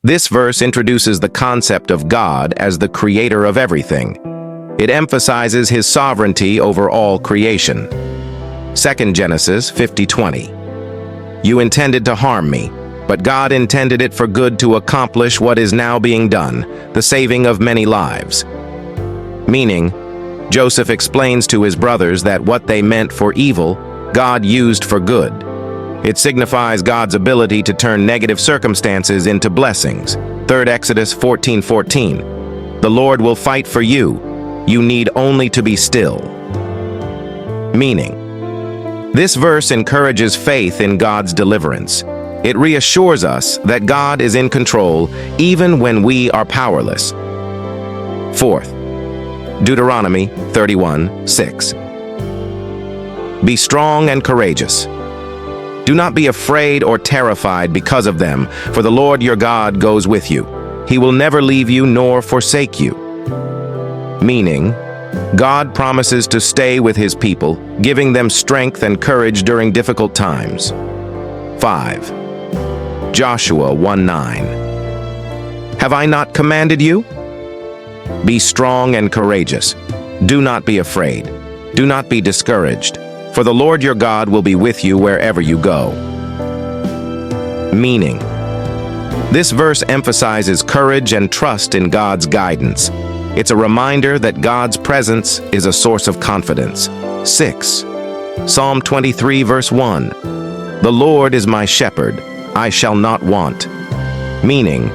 This verse introduces the concept of God as the creator of everything. It emphasizes his sovereignty over all creation. 2 Genesis 50:20. You intended to harm me, but God intended it for good to accomplish what is now being done, the saving of many lives. Meaning, Joseph explains to his brothers that what they meant for evil, God used for good. It signifies God's ability to turn negative circumstances into blessings. 3 Exodus 14:14. The Lord will fight for you. You need only to be still. Meaning, this verse encourages faith in God's deliverance. It reassures us that God is in control even when we are powerless. Fourth, Deuteronomy 31:6. Be strong and courageous. Do not be afraid or terrified because of them, for the Lord your God goes with you. He will never leave you nor forsake you. Meaning, God promises to stay with his people, giving them strength and courage during difficult times. 5. Joshua 1:9. Have I not commanded you? Be strong and courageous. Do not be afraid. Do not be discouraged, for the Lord your God will be with you wherever you go. Meaning, this verse emphasizes courage and trust in God's guidance. It's a reminder that God's presence is a source of confidence. 6. Psalm 23 verse 1. The Lord is my shepherd, I shall not want. Meaning,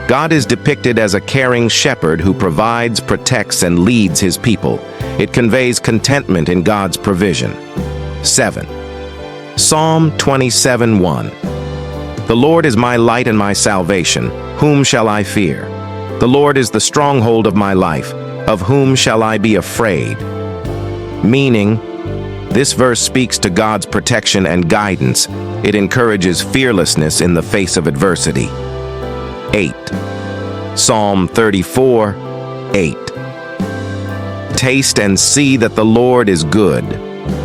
God is depicted as a caring shepherd who provides, protects, and leads his people. It conveys contentment in God's provision. 7. Psalm 27:1. The Lord is my light and my salvation. Whom shall I fear? The Lord is the stronghold of my life. Of whom shall I be afraid? Meaning, this verse speaks to God's protection and guidance. It encourages fearlessness in the face of adversity. 8. Psalm 34:8. Taste and see that the Lord is good.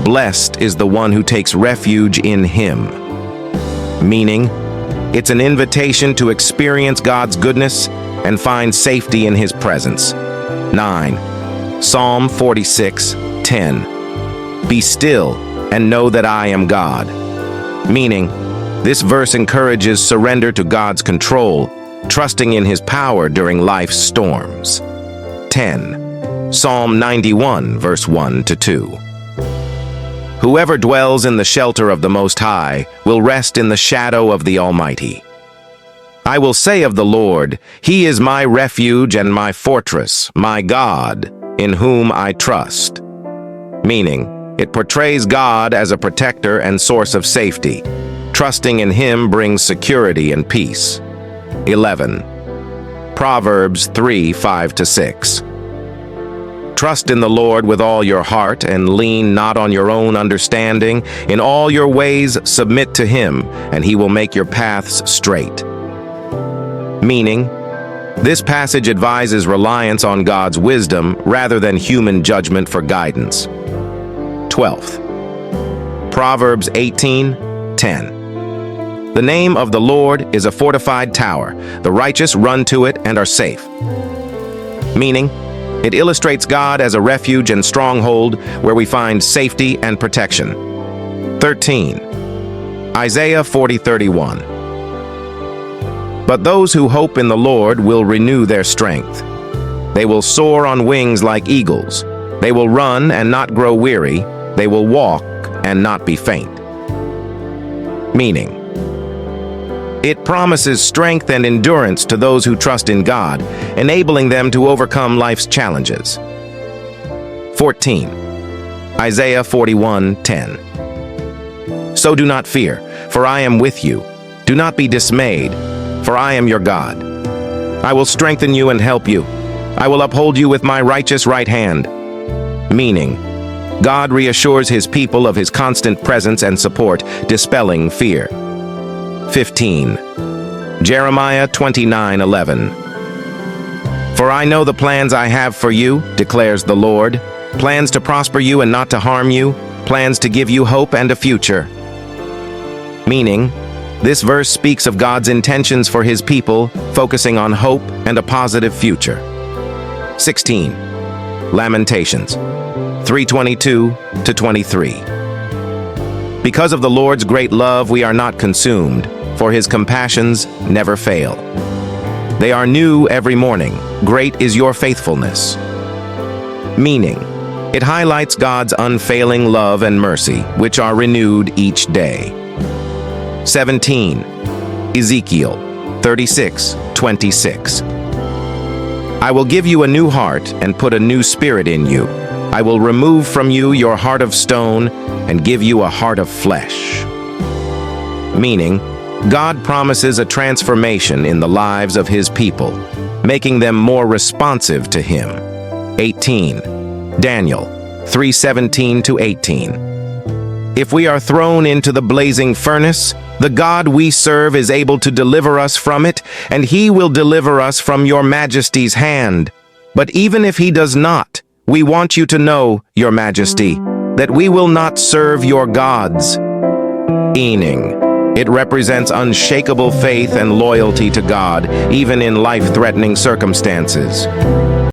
Blessed is the one who takes refuge in him. Meaning, it's an invitation to experience God's goodness and find safety in his presence. 9. Psalm 46:10. Be still and know that I am God. Meaning, this verse encourages surrender to God's control, trusting in his power during life's storms. 10. Psalm 91 verse 1-2. Whoever dwells in the shelter of the Most High will rest in the shadow of the Almighty. I will say of the Lord, he is my refuge and my fortress, my God, in whom I trust. Meaning, it portrays God as a protector and source of safety. Trusting in him brings security and peace. 11. Proverbs 3:5-6. Trust in the Lord with all your heart and lean not on your own understanding. In all your ways submit to him, and he will make your paths straight. Meaning, this passage advises reliance on God's wisdom rather than human judgment for guidance. 12th. Proverbs 18:10. The name of the Lord is a fortified tower. The righteous run to it and are safe. Meaning, it illustrates God as a refuge and stronghold where we find safety and protection. 13. Isaiah 40:31. But those who hope in the Lord will renew their strength. They will soar on wings like eagles. They will run and not grow weary. They will walk and not be faint. Meaning, it promises strength and endurance to those who trust in God, enabling them to overcome life's challenges. 14. Isaiah 41:10. So do not fear, for I am with you. Do not be dismayed, for I am your God. I will strengthen you and help you. I will uphold you with my righteous right hand. Meaning, God reassures his people of his constant presence and support, dispelling fear. 15. Jeremiah 29:11. For I know the plans I have for you, declares the Lord, plans to prosper you and not to harm you, plans to give you hope and a future. Meaning, this verse speaks of God's intentions for his people, focusing on hope and a positive future. 16. Lamentations 3:22-23. Because of the Lord's great love, we are not consumed, for his compassions never fail. They are new every morning. Great is your faithfulness. Meaning, it highlights God's unfailing love and mercy, which are renewed each day. 17. Ezekiel 36:26. I will give you a new heart and put a new spirit in you. I will remove from you your heart of stone and give you a heart of flesh. Meaning, God promises a transformation in the lives of his people, making them more responsive to him. 18. Daniel 3:17-18. If we are thrown into the blazing furnace, the God we serve is able to deliver us from it, and he will deliver us from your majesty's hand. But even if he does not, we want you to know, your majesty, that we will not serve your gods. Meaning, it represents unshakable faith and loyalty to God, even in life-threatening circumstances.